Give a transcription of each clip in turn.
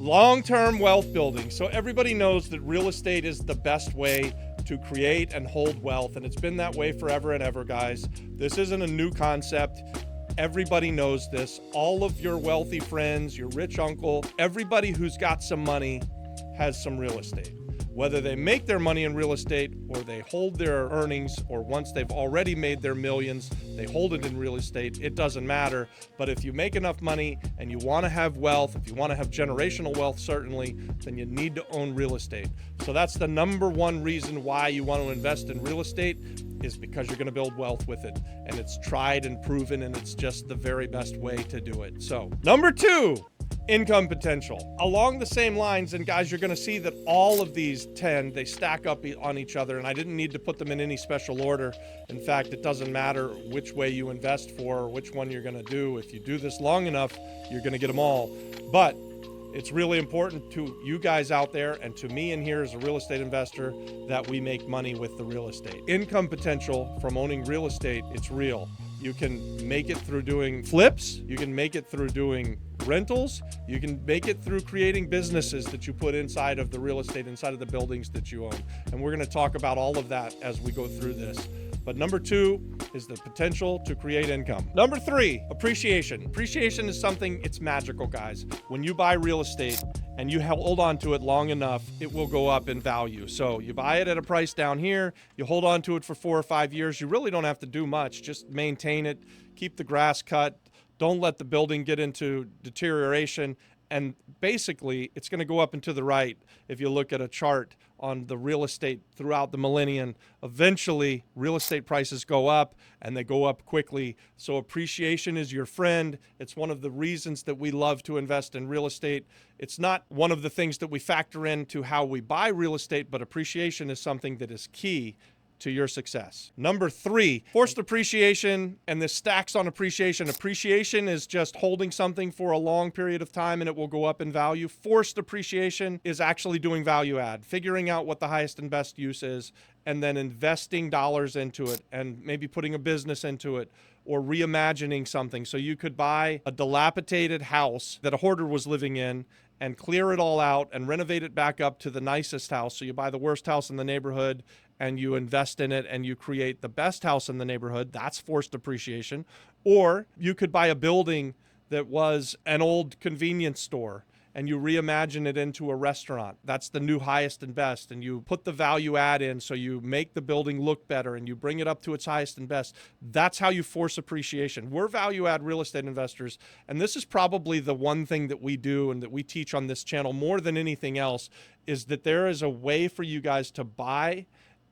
Long-term wealth building. So everybody knows that real estate is the best way to create and hold wealth, and it's been that way forever and ever, guys. This isn't a new concept. Everybody knows this. All of your wealthy friends, your rich uncle, everybody who's got some money has some real estate. Whether they make their money in real estate or they hold their earnings, or once they've already made their millions, they hold it in real estate, it doesn't matter. But if you make enough money and you want to have wealth, if you want to have generational wealth, certainly, then you need to own real estate. So that's the number one reason why you want to invest in real estate, is because you're going to build wealth with it. And it's tried and proven, and it's just the very best way to do it. So, number two, income potential. Along the same lines, and guys, you're going to see that all of these 10, they stack up on each other, and I didn't need to put them in any special order. In fact, it doesn't matter which way you invest for or which one you're going to do. If you do this long enough, you're going to get them all. But it's really important to you guys out there and to me in here as a real estate investor that we make money with the real estate. Income potential from owning real estate, it's real. You can make it through doing flips. You can make it through doing rentals. You can make it through creating businesses that you put inside of the real estate, inside of the buildings that you own. And we're going to talk about all of that as we go through this. But number two is the potential to create income. Number three, appreciation. Appreciation is something, it's magical, guys. When you buy real estate and you hold on to it long enough, it will go up in value. So you buy it at a price down here, you hold on to it for 4 or 5 years. You really don't have to do much. Just maintain it, keep the grass cut, don't let the building get into deterioration. And basically, it's going to go up and to the right. If you look at a chart on the real estate throughout the millennium, eventually real estate prices go up, and they go up quickly. So appreciation is your friend. It's one of the reasons that we love to invest in real estate. It's not one of the things that we factor into how we buy real estate, but appreciation is something that is key to your success. Number three, forced appreciation, and this stacks on appreciation. Appreciation is just holding something for a long period of time and it will go up in value. Forced appreciation is actually doing value add, figuring out what the highest and best use is, and then investing dollars into it and maybe putting a business into it or reimagining something. So you could buy a dilapidated house that a hoarder was living in and clear it all out and renovate it back up to the nicest house. So you buy the worst house in the neighborhood and you invest in it and you create the best house in the neighborhood. That's forced appreciation. Or you could buy a building that was an old convenience store and you reimagine it into a restaurant. That's the new highest and best. And you put the value add in, so you make the building look better and you bring it up to its highest and best. That's how you force appreciation. We're value add real estate investors. And this is probably the one thing that we do and that we teach on this channel more than anything else, is that there is a way for you guys to buy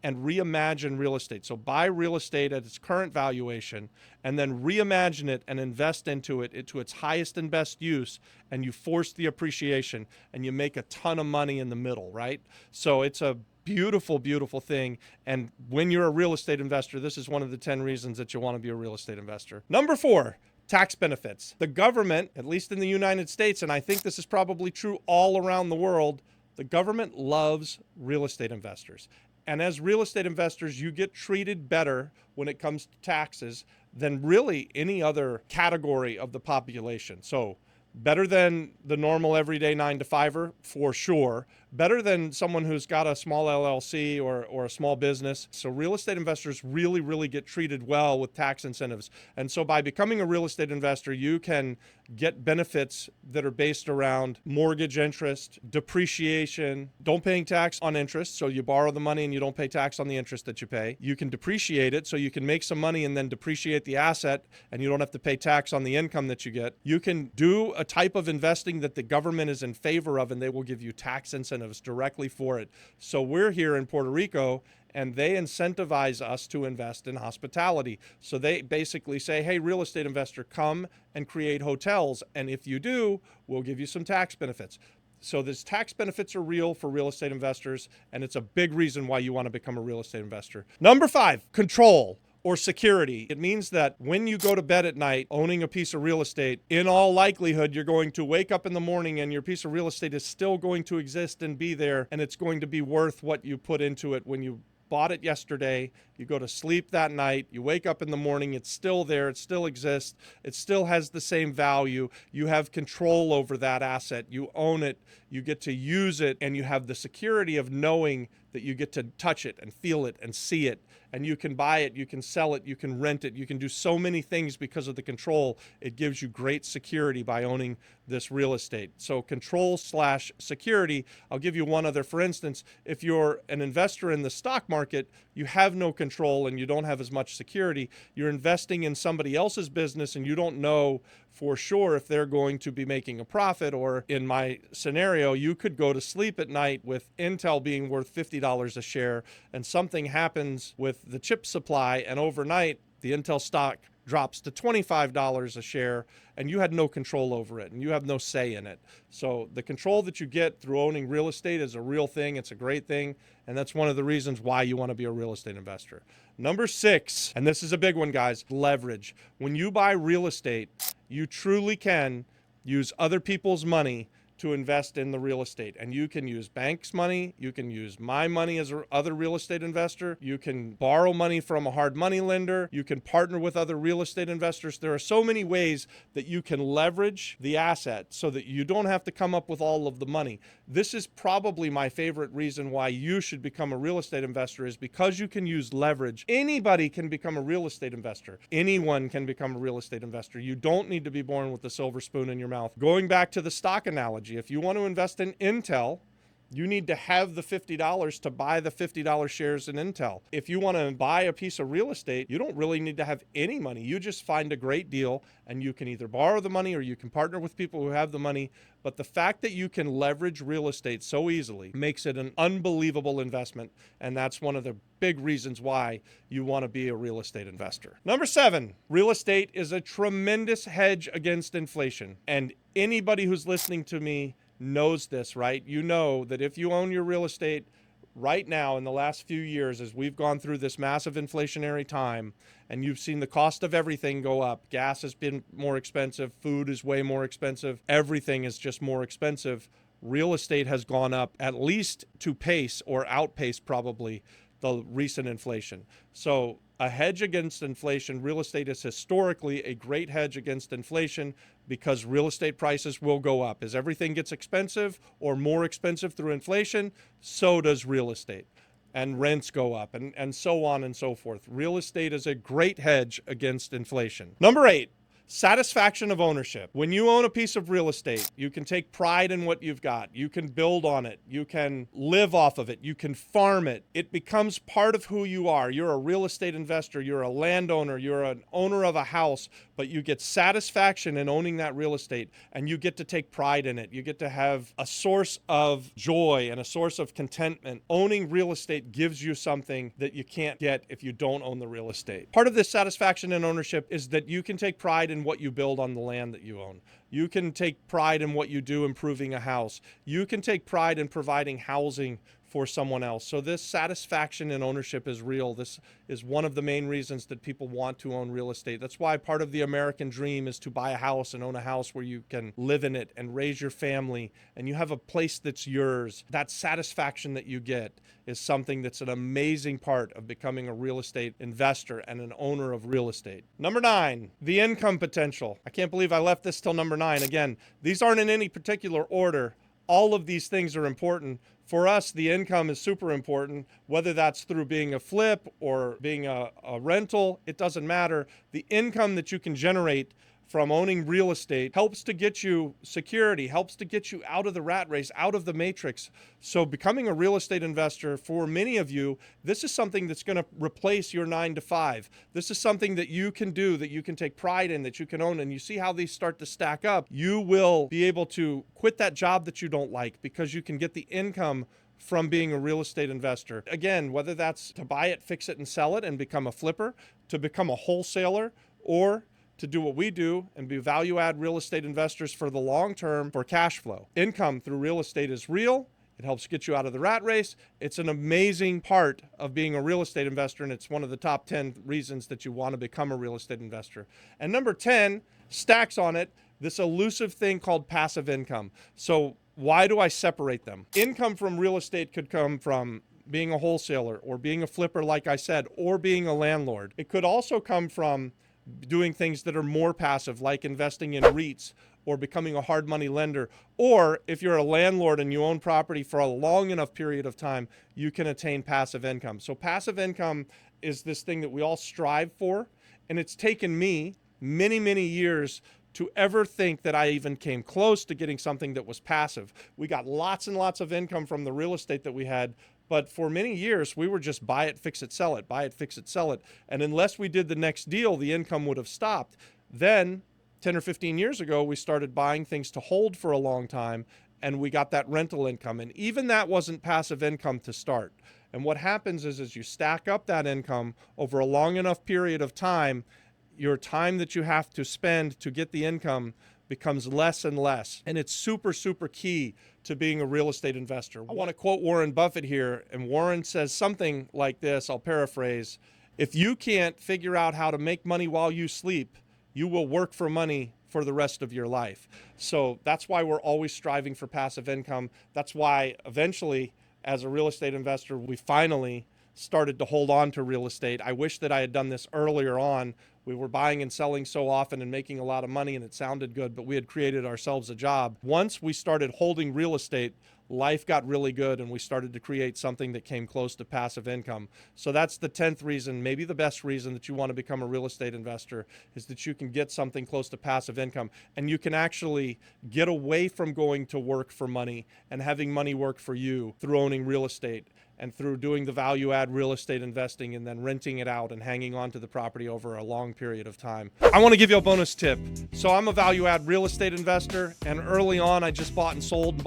and reimagine real estate. So buy real estate at its current valuation and then reimagine it and invest into it to its highest and best use, and you force the appreciation and you make a ton of money in the middle, right? So it's a beautiful, beautiful thing. And when you're a real estate investor, this is one of the 10 reasons that you want to be a real estate investor. Number four, tax benefits. The government, at least in the United States, and I think this is probably true all around the world, the government loves real estate investors. And as real estate investors, you get treated better when it comes to taxes than really any other category of the population. So better than the normal everyday 9-to-5er, for sure. Better than someone who's got a small LLC or a small business. So real estate investors really, really get treated well with tax incentives. And so by becoming a real estate investor, you can get benefits that are based around mortgage interest, depreciation, don't paying tax on interest. So you borrow the money and you don't pay tax on the interest that you pay. You can depreciate it, so you can make some money and then depreciate the asset and you don't have to pay tax on the income that you get. You can do a type of investing that the government is in favor of, and they will give you tax incentives directly for it. So we're here in Puerto Rico and they incentivize us to invest in hospitality. So they basically say, hey, real estate investor, come and create hotels. And if you do, we'll give you some tax benefits. So these tax benefits are real for real estate investors, and it's a big reason why you want to become a real estate investor. Number five, control or security. It means that when you go to bed at night owning a piece of real estate, in all likelihood, you're going to wake up in the morning and your piece of real estate is still going to exist and be there, and it's going to be worth what you put into it when you bought it yesterday, you go to sleep that night, you wake up in the morning, it's still there, it still exists, it still has the same value. You have control over that asset, you own it, you get to use it, and you have the security of knowing that you get to touch it and feel it and see it, and you can buy it, you can sell it, you can rent it, you can do so many things because of the control. It gives you great security by owning this real estate. So control/security. I'll give you one other. For instance, if you're an investor in the stock market, you have no control and you don't have as much security. You're investing in somebody else's business and you don't know for sure if they're going to be making a profit. Or in my scenario, you could go to sleep at night with Intel being worth $50 a share, and something happens with the chip supply, and overnight the Intel stock drops to $25 a share, and you had no control over it and you have no say in it. So the control that you get through owning real estate is a real thing. It's a great thing. And that's one of the reasons why you want to be a real estate investor. Number 6, and this is a big one, guys, leverage. When you buy real estate, you truly can use other people's money to invest in the real estate. And you can use banks' money, you can use my money as other real estate investor, you can borrow money from a hard money lender, you can partner with other real estate investors. There are so many ways that you can leverage the asset so that you don't have to come up with all of the money. This is probably my favorite reason why you should become a real estate investor, is because you can use leverage. Anybody can become a real estate investor. Anyone can become a real estate investor. You don't need to be born with a silver spoon in your mouth. Going back to the stock analogy, if you want to invest in Intel, you need to have the $50 to buy the $50 shares in Intel. If you want to buy a piece of real estate, you don't really need to have any money. You just find a great deal and you can either borrow the money or you can partner with people who have the money. But the fact that you can leverage real estate so easily makes it an unbelievable investment. And that's one of the big reasons why you want to be a real estate investor. Number 7, real estate is a tremendous hedge against inflation. And anybody who's listening to me knows this, right? You know that if you own your real estate right now, in the last few years, as we've gone through this massive inflationary time, and you've seen the cost of everything go up, gas has been more expensive, food is way more expensive, everything is just more expensive. Real estate has gone up at least to pace or outpace probably the recent inflation. So a hedge against inflation, real estate is historically a great hedge against inflation because real estate prices will go up. As everything gets expensive or more expensive through inflation, so does real estate. And rents go up and so on and so forth. Real estate is a great hedge against inflation. Number 8, satisfaction of ownership. When you own a piece of real estate, you can take pride in what you've got. You can build on it. You can live off of it. You can farm it. It becomes part of who you are. You're a real estate investor. You're a landowner. You're an owner of a house, but you get satisfaction in owning that real estate and you get to take pride in it. You get to have a source of joy and a source of contentment. Owning real estate gives you something that you can't get if you don't own the real estate. Part of this satisfaction and ownership is that you can take pride in what you build on the land that you own. You can take pride in what you do improving a house. You can take pride in providing housing for someone else. So this satisfaction and ownership is real. This is one of the main reasons that people want to own real estate. That's why part of the American dream is to buy a house and own a house where you can live in it and raise your family and you have a place that's yours. That satisfaction that you get is something that's an amazing part of becoming a real estate investor and an owner of real estate. Number 9, the income potential. I can't believe I left this till number 9. Again, these aren't in any particular order. All of these things are important. For us, the income is super important, whether that's through being a flip or being a rental, it doesn't matter. The income that you can generate from owning real estate helps to get you security, helps to get you out of the rat race, out of the matrix. So becoming a real estate investor, for many of you, this is something that's going to replace your 9 to 5. This is something that you can do, that you can take pride in, that you can own. And you see how these start to stack up. You will be able to quit that job that you don't like because you can get the income from being a real estate investor. Again, whether that's to buy it, fix it, and sell it and become a flipper, to become a wholesaler, or to do what we do and be value add real estate investors for the long term for cash flow. Income through real estate is real. It helps get you out of the rat race. It's an amazing part of being a real estate investor, and it's one of the top 10 reasons that you want to become a real estate investor. And number 10 stacks on it this elusive thing called passive income. So why do I separate them? Income from real estate could come from being a wholesaler or being a flipper, like I said, or being a landlord. It could also come from doing things that are more passive, like investing in REITs or becoming a hard money lender. Or if you're a landlord and you own property for a long enough period of time, you can attain passive income. So passive income is this thing that we all strive for. And it's taken me many, many years to ever think that I even came close to getting something that was passive. We got lots and lots of income from the real estate that we had, but for many years, we were just buy it, fix it, sell it, buy it, fix it, sell it. And unless we did the next deal, the income would have stopped. Then 10 or 15 years ago, we started buying things to hold for a long time, and we got that rental income. And even that wasn't passive income to start. And what happens is as you stack up that income over a long enough period of time, your time that you have to spend to get the income becomes less and less. And it's super, super key to being a real estate investor. I want to quote Warren Buffett here. And Warren says something like this, I'll paraphrase. If you can't figure out how to make money while you sleep, you will work for money for the rest of your life. So that's why we're always striving for passive income. That's why eventually, as a real estate investor, we finally started to hold on to real estate. I wish that I had done this earlier on. We were buying and selling so often and making a lot of money, and it sounded good, but we had created ourselves a job. Once we started holding real estate, life got really good, and we started to create something that came close to passive income. So that's the 10th reason, maybe the best reason that you want to become a real estate investor, is that you can get something close to passive income, and you can actually get away from going to work for money and having money work for you through owning real estate and through doing the value add real estate investing and then renting it out and hanging on to the property over a long period of time. I want to give you a bonus tip. So I'm a value add real estate investor, and early on I just bought and sold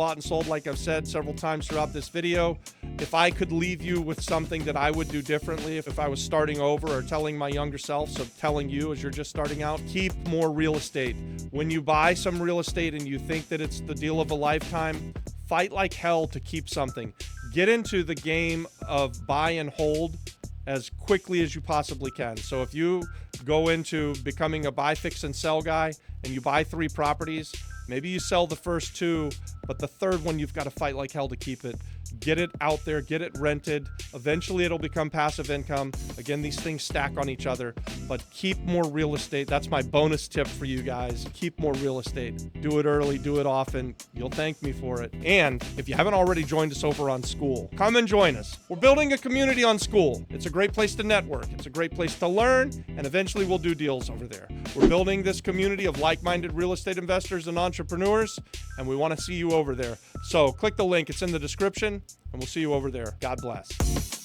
like I've said several times throughout this video. If I could leave you with something that I would do differently if I was starting over, or telling my younger self, so telling you as you're just starting out, keep more real estate. When you buy some real estate and you think that it's the deal of a lifetime, fight like hell to keep something. Get into the game of buy and hold as quickly as you possibly can. So if you go into becoming a buy, fix, and sell guy and you buy 3 properties, maybe you sell the first 2, but the third one you've got to fight like hell to keep it. Get it out there, get it rented. Eventually it'll become passive income. Again, these things stack on each other, but keep more real estate. That's my bonus tip for you guys. Keep more real estate. Do it early, do it often. You'll thank me for it. And if you haven't already joined us over on School, come and join us. We're building a community on School. It's a great place to network. It's a great place to learn, and eventually we'll do deals over there. We're building this community of like-minded real estate investors and entrepreneurs, and we want to see you over there. So click the link. It's in the description, and we'll see you over there. God bless.